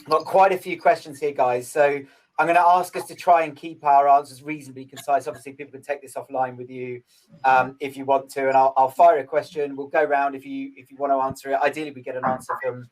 Got quite a few questions here, guys. So I'm going to ask us to try and keep our answers reasonably concise. Obviously, people can take this offline with you if you want to, and I'll fire a question. We'll go around if you want to answer it. Ideally, we get an answer from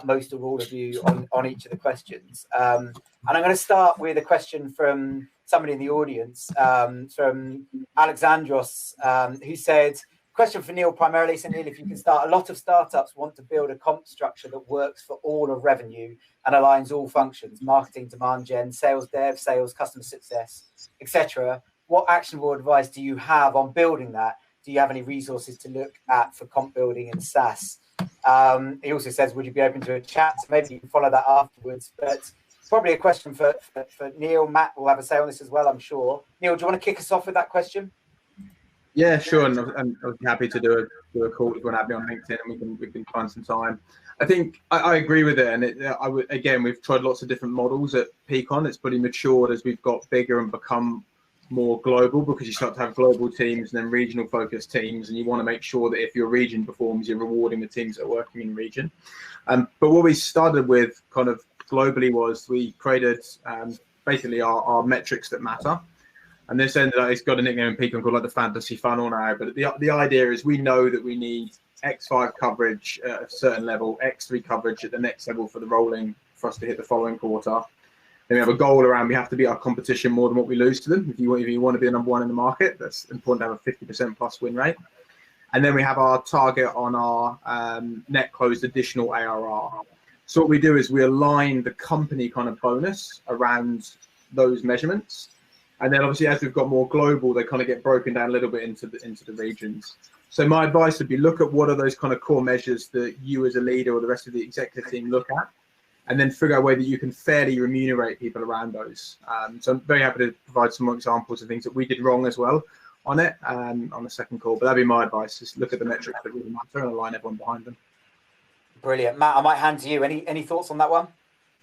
most or all of you on each of the questions. And I'm going to start with a question from somebody in the audience, from Alexandros, who said, question for Neil primarily. So Neil, if you can start. A lot of startups want to build a comp structure that works for all of revenue and aligns all functions: marketing, demand gen, sales dev, sales, customer success, etc. What actionable advice do you have on building that? Do you have any resources to look at for comp building in SaaS? He also says, would you be open to a chat? So maybe you can follow that afterwards. But probably a question for Neil. Matt will have a say on this as well, I'm sure. Neil, do you want to kick us off with that question? Yeah, sure. And I was happy to do a call if you want to have me on LinkedIn, and we can find some time. I think I agree with it. And again, we've tried lots of different models at Peakon. It's pretty matured as we've got bigger and become more global, because you start to have global teams and then regional focused teams, and you want to make sure that if your region performs, you're rewarding the teams that are working in region. But what we started with kind of globally was we created basically our metrics that matter. And this ended up, it's got a nickname in Peakon called like the fantasy funnel now. But the idea is we know that we need X5 coverage at a certain level, X3 coverage at the next level for the rolling, for us to hit the following quarter. Then we have a goal around we have to beat our competition more than what we lose to them. If you want to be the number one in the market, that's important to have a 50% plus win rate. And then we have our target on our net closed additional ARR. So what we do is we align the company kind of bonus around those measurements. And then obviously, as we've got more global, they kind of get broken down a little bit into the regions. So my advice would be look at what are those kind of core measures that you as a leader or the rest of the executive team look at, and then figure out a way that you can fairly remunerate people around those. So I'm very happy to provide some more examples of things that we did wrong as well on it on the second call. But that'd be my advice: is look at the metrics that really matter and align everyone behind them. Brilliant, Matt. I might hand to you. Any thoughts on that one?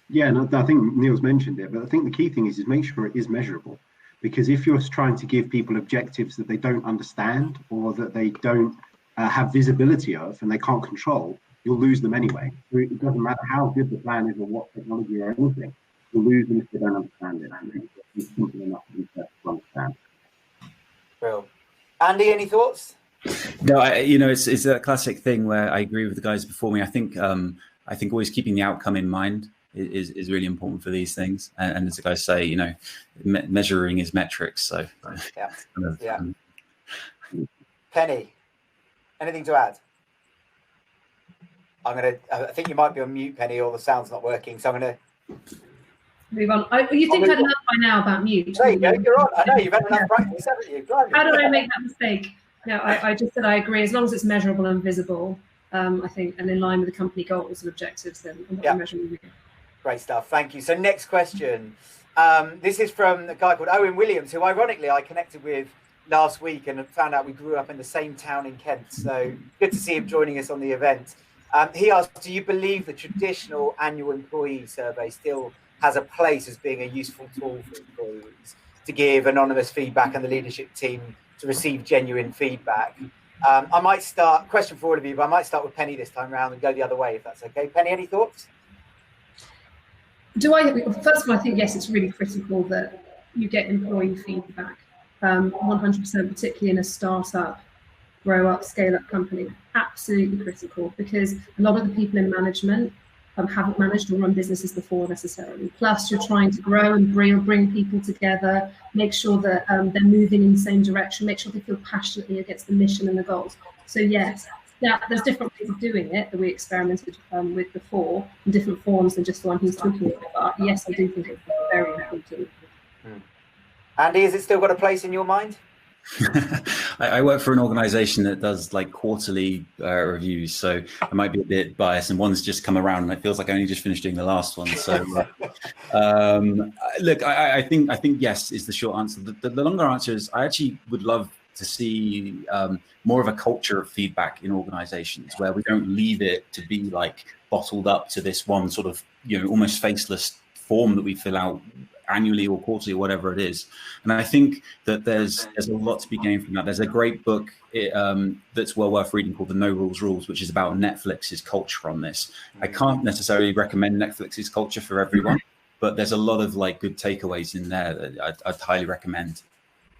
Yeah, no, I think Neil's mentioned it, but I think the key thing is make sure it is measurable. Because if you're trying to give people objectives that they don't understand or that they don't have visibility of and they can't control, you'll lose them anyway. It doesn't matter how good the plan is or what technology or anything. You'll lose them if they don't understand it. And it's simple enough to understand. Brilliant. Andy, any thoughts? No, it's a classic thing where I agree with the guys before me. I think always keeping the outcome in mind is really important for these things, and as the guys say, measuring is metrics. So yeah. Penny, anything to add? I think you might be on mute, Penny, or the sound's not working. So I'm gonna move on. You think I'd learned by now about mute? There you go. You're on. I know you've had enough practice, haven't you? How did I make that mistake? No, I just said I agree. As long as it's measurable and visible, I think, and in line with the company goals and objectives, then measuring. Great stuff. Thank you. So next question. This is from a guy called Owen Williams, who ironically I connected with last week and found out we grew up in the same town in Kent. So good to see him joining us on the event. He asked, do you believe the traditional annual employee survey still has a place as being a useful tool for employees to give anonymous feedback and the leadership team to receive genuine feedback? I might start, question for all of you, but I might start with Penny this time around and go the other way, if that's okay. Penny, any thoughts? First of all, I think, yes, it's really critical that you get employee feedback, 100%, particularly in a startup, grow up, scale up company. Absolutely critical, because a lot of the people in management haven't managed or run businesses before necessarily. Plus, you're trying to grow and bring people together, make sure that they're moving in the same direction, make sure they feel passionately against the mission and the goals. So yes, there's different ways of doing it that we experimented with before in different forms than just the one he's talking about. But yes, I do think it's very important. Andy, has it still got a place in your mind? I work for an organization that does like quarterly reviews, so I might be a bit biased, and one's just come around and it feels like I only just finished doing the last one. So look, I think yes is the short answer. The longer answer is I actually would love to see more of a culture of feedback in organizations where we don't leave it to be like bottled up to this one sort of almost faceless form that we fill out annually or quarterly or whatever it is. And I think that there's a lot to be gained from that. There's a great book that's well worth reading called The No Rules Rules, which is about Netflix's culture on this. I can't necessarily recommend Netflix's culture for everyone, but there's a lot of like good takeaways in there that I'd highly recommend.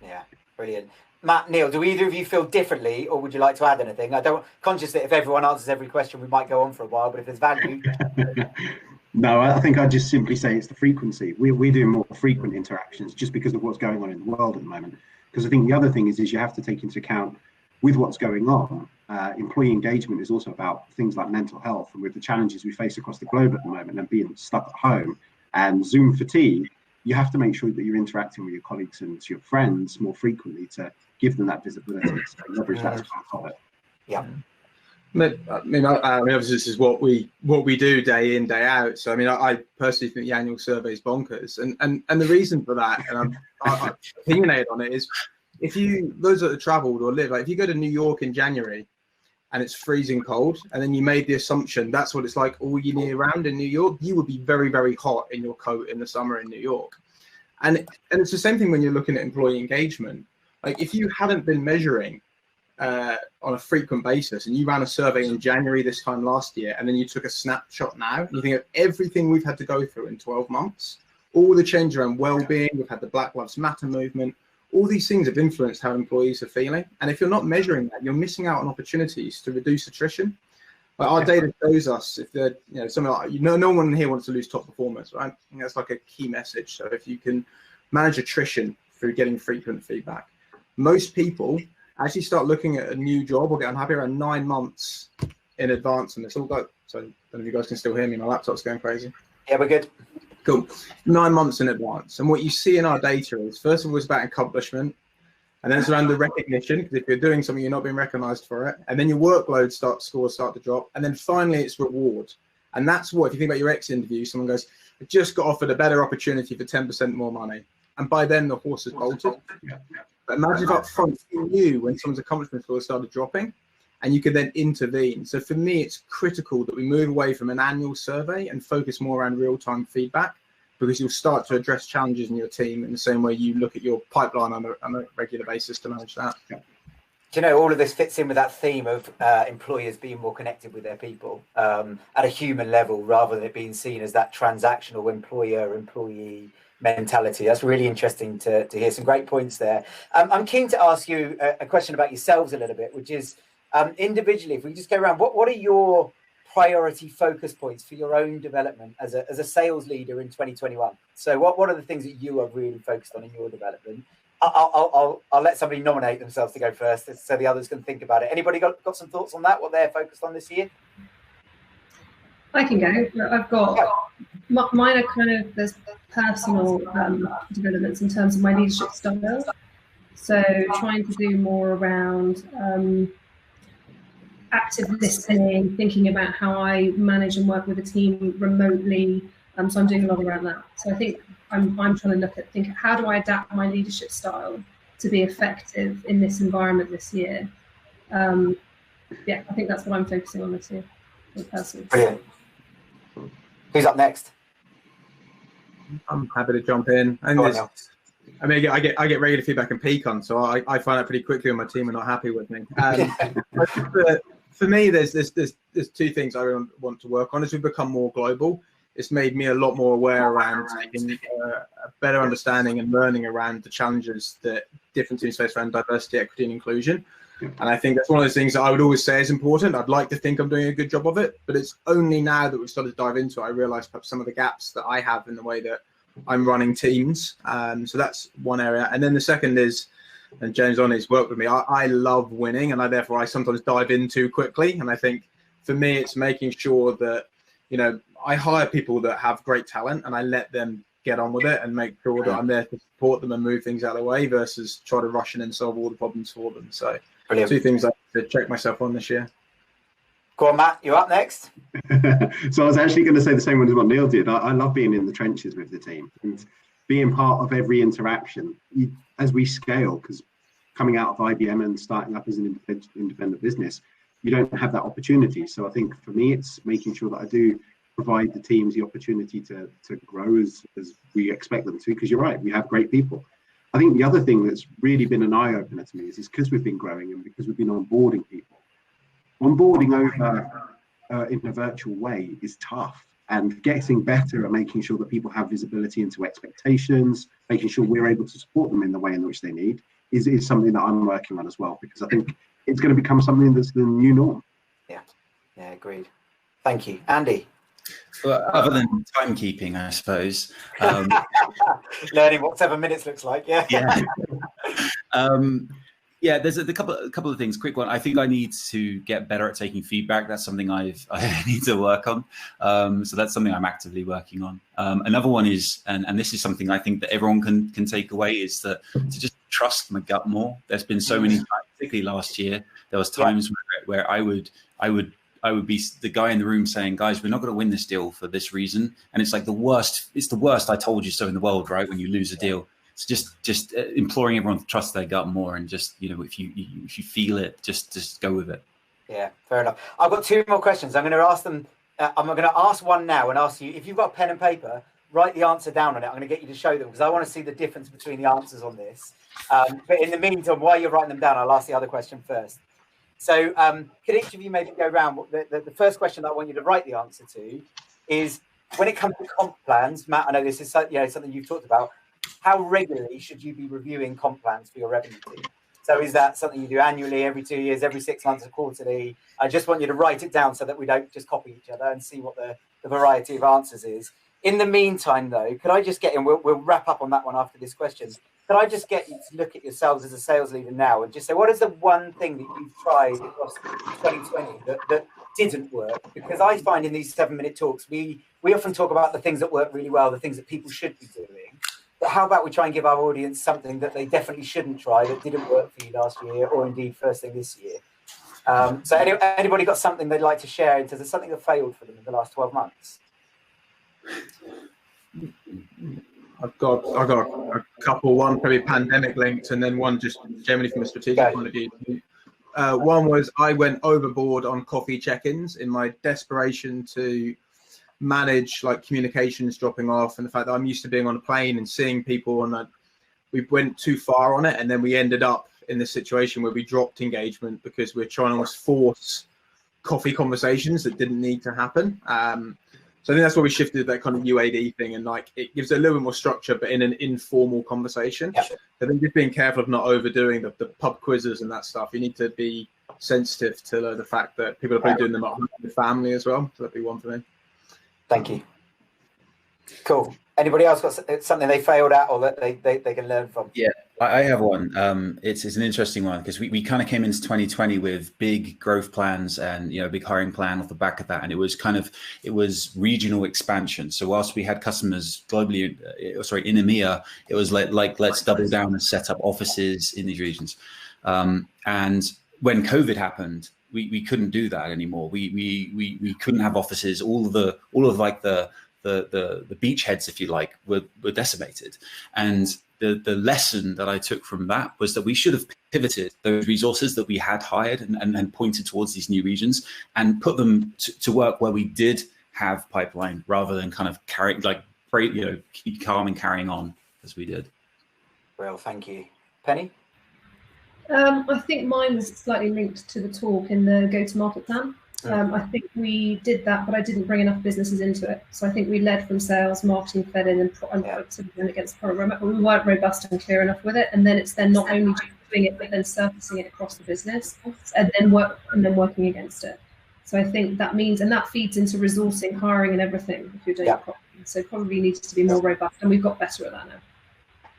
Yeah, brilliant. Matt, Neil, do either of you feel differently, or would you like to add anything? I don't conscious that if everyone answers every question, we might go on for a while, but if there's value. No, I think I'd just simply say it's the frequency. We're doing more frequent interactions just because of what's going on in the world at the moment. Because I think the other thing is you have to take into account with what's going on, employee engagement is also about things like mental health, and with the challenges we face across the globe at the moment and being stuck at home and Zoom fatigue, you have to make sure that you're interacting with your colleagues and your friends more frequently to give them that visibility. So leverage that as part of it. Yeah. I mean, obviously, this is what we do day in, day out. So, I mean, I personally think the annual survey is bonkers, and the reason for that, and I'm opinionated on it, is if those that have travelled or live, like if you go to New York in January and it's freezing cold, and then you made the assumption that's what it's like all year round in New York, you would be very, very hot in your coat in the summer in New York. And it's the same thing when you're looking at employee engagement. Like if you hadn't been measuring on a frequent basis and you ran a survey in January this time last year, and then you took a snapshot now, and you think of everything we've had to go through in 12 months, all the change around well-being, we've had the Black Lives Matter movement, all these things have influenced how employees are feeling. And if you're not measuring that, you're missing out on opportunities to reduce attrition. Like our data shows us if they're, something like, no one here wants to lose top performers, right? And that's like a key message. So if you can manage attrition through getting frequent feedback, most people actually start looking at a new job or get unhappy around 9 months in advance. And it's all go. So I don't know if you guys can still hear me. My laptop's going crazy. Yeah, we're good. Cool. 9 months in advance. And what you see in our data is, first of all, it's about accomplishment. And then it's around the recognition, because if you're doing something, you're not being recognized for it. And then your workload scores start to drop. And then finally, it's reward. And that's what, if you think about your exit interview, someone goes, I just got offered a better opportunity for 10% more money. And by then, the horse has bolted. But imagine if up front you knew when someone's accomplishment scores started dropping, and you could then intervene. So for me, it's critical that we move away from an annual survey and focus more around real-time feedback, because you'll start to address challenges in your team in the same way you look at your pipeline on a regular basis to manage that. Do you know, all of this fits in with that theme of employers being more connected with their people at a human level, rather than it being seen as that transactional employer-employee mentality. That's really interesting to hear. Some great points there. I'm keen to ask you a question about yourselves a little bit, which is individually, if we just go around, what are your priority focus points for your own development as a sales leader in 2021? So what are the things that you are really focused on in your development? I'll let somebody nominate themselves to go first, so the others can think about it. Anybody got some thoughts on that, what they're focused on this year? I can go. I've got mine are kind of there's personal developments in terms of my leadership style. So trying to do more around active listening, thinking about how I manage and work with a team remotely. So I'm doing a lot around that. So I think I'm trying to look at how do I adapt my leadership style to be effective in this environment this year. Yeah, I think that's what I'm focusing on this year, personally. Brilliant. Who's up next? I'm happy to jump in. And I mean, I get regular feedback in Peakon, so I find out pretty quickly when my team are not happy with me. For me, there's two things I want to work on. As we become more global, it's made me a lot more aware around taking a better understanding and learning around the challenges that different teams face around diversity, equity, and inclusion. And I think that's one of those things that I would always say is important. I'd like to think I'm doing a good job of it, but it's only now that we've started to dive into it, I realize perhaps some of the gaps that I have in the way that I'm running teams. So that's one area. And then the second is, and James on his work with me, I love winning, and I sometimes dive in too quickly. And I think for me, it's making sure that, I hire people that have great talent and I let them get on with it and make sure that I'm there to support them and move things out of the way versus try to rush in and solve all the problems for them. So brilliant. Two things I have to check myself on this year. Go on, Matt, you're up next. So I was actually going to say the same one as what Neil did. I love being in the trenches with the team and being part of every interaction. As we scale, because coming out of IBM and starting up as an independent business, you don't have that opportunity. So I think for me, it's making sure that I do provide the teams the opportunity to grow as we expect them to, because you're right, we have great people. I think the other thing that's really been an eye-opener to me is because we've been growing and because we've been onboarding people. Onboarding over in a virtual way is tough, and getting better at making sure that people have visibility into expectations, making sure we're able to support them in the way in which they need is something that I'm working on as well, because I think it's going to become something that's the new norm. Yeah, agreed. Thank you. Andy? Well, other than timekeeping, I suppose. Learning what 7 minutes looks like, yeah. Yeah, there's a couple of things. Quick one. I think I need to get better at taking feedback. That's something I need to work on. So that's something I'm actively working on. Another one is, and this is something I think that everyone can take away, is to just trust my gut more. There's been so many times, particularly last year, there was times where I would be the guy in the room saying, guys, we're not going to win this deal for this reason. And it's like it's the worst I told you so in the world, right? When you lose a deal. So just imploring everyone to trust their gut more, and just, if you feel it, just go with it. Yeah, fair enough. I've got 2 more questions. I'm going to ask them. I'm going to ask one now and ask you, if you've got pen and paper, write the answer down on it. I'm going to get you to show them, because I want to see the difference between the answers on this. But in the meantime, while you're writing them down, I'll ask the other question first. So could each of you maybe go around? The first question that I want you to write the answer to is, when it comes to comp plans, Matt, I know this is something you've talked about, how regularly should you be reviewing comp plans for your revenue team? So is that something you do annually, every 2 years, every 6 months, or quarterly? I just want you to write it down so that we don't just copy each other, and see what the variety of answers is. In the meantime, though, could I just get in, we'll wrap up on that one after this question. Could I just get you to look at yourselves as a sales leader now and just say, what is the one thing that you've tried across 2020 that didn't work? Because I find in these 7-minute talks, we often talk about the things that work really well, the things that people should be doing. But how about we try and give our audience something that they definitely shouldn't try, that didn't work for you last year, or indeed first thing this year? So anybody got something they'd like to share in terms of something that failed for them in the last 12 months? I've got a couple, one probably pandemic linked, and then one just generally from a strategic point of view. One was I went overboard on coffee check-ins in my desperation to manage like communications dropping off, and the fact that I'm used to being on a plane and seeing people, and we went too far on it, and then we ended up in this situation where we dropped engagement because we're trying to almost force coffee conversations that didn't need to happen. So I think that's why we shifted that kind of UAD thing, and like it gives it a little bit more structure, but in an informal conversation. I think just being careful of not overdoing the pub quizzes and that stuff. You need to be sensitive to the fact that people are probably doing them at home with family as well. So that'd be one for me. Thank you. Cool. Anybody else got something they failed at, or that they can learn from? Yeah, I have one. It's an interesting one, because we kind of came into 2020 with big growth plans and big hiring plan off the back of that, and it was regional expansion. So whilst we had customers globally, in EMEA, it was like let's double down and set up offices in these regions. And when COVID happened, we couldn't do that anymore. We couldn't have offices. All of the beachheads, if you like, were decimated. And the lesson that I took from that was that we should have pivoted those resources that we had hired and pointed towards these new regions and put them to work where we did have pipeline, rather than kind of keep calm and carrying on as we did. Well, thank you. Penny? I think mine was slightly linked to the talk in the go-to-market plan. I think we did that, but I didn't bring enough businesses into it. So I think we led from sales, marketing fed in, and productivity against the program, but we weren't robust and clear enough with it. And then it's not only doing it, but then surfacing it across the business, and then working against it. So I think that means, and that feeds into resourcing, hiring, and everything if you're doing it properly. So probably needs to be more robust, and we've got better at that now.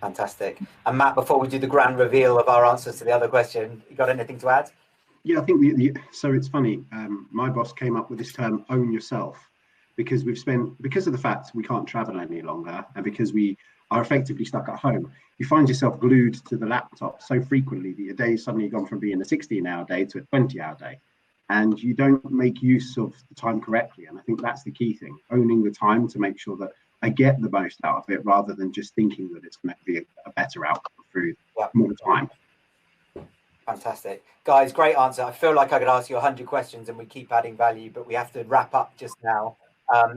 Fantastic. And Matt, before we do the grand reveal of our answers to the other question, you got anything to add? Yeah, I think so it's funny. My boss came up with this term, own yourself, because because of the fact we can't travel any longer, and because we are effectively stuck at home, you find yourself glued to the laptop so frequently that your day's suddenly gone from being a 16-hour day to a 20-hour day, and you don't make use of the time correctly. And I think that's the key thing, owning the time to make sure that I get the most out of it, rather than just thinking that it's going to be a better outcome through more time. Fantastic. Guys, great answer. I feel like I could ask you 100 questions and we keep adding value, but we have to wrap up just now.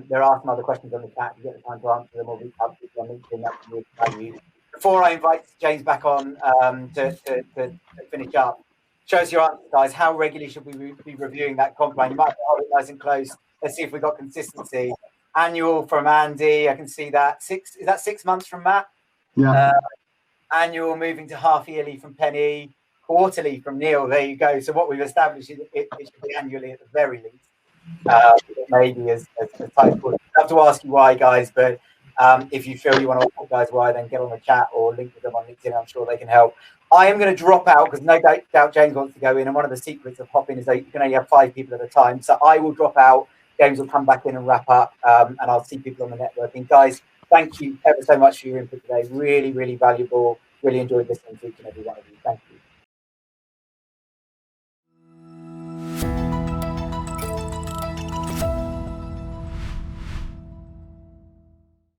There are some other questions on the chat. If you get the time to answer them, or reach out to people on LinkedIn, that's really value. Before I invite James back on to finish up, show us your answers, guys. How regularly should we be reviewing that comp plan? You might hold it nice and close. Let's see if we've got consistency. Annual from Andy, I can see that. Is that 6 months from Matt? Yeah. Annual moving to half yearly from Penny, quarterly from Neil. There you go. So what we've established is it should be annually at the very least. Maybe as tight. I have to ask you why, guys, but if you feel you want to ask guys why, then get on the chat or link with them on LinkedIn. I'm sure they can help. I am going to drop out because no doubt James wants to go in, and one of the secrets of hopping is that you can only have 5 people at a time. So I will drop out. James will come back in and wrap up, and I'll see people on the networking. Guys, thank you ever so much for your input today. Really, really valuable. Really enjoyed listening to each and every one of you. Thank you.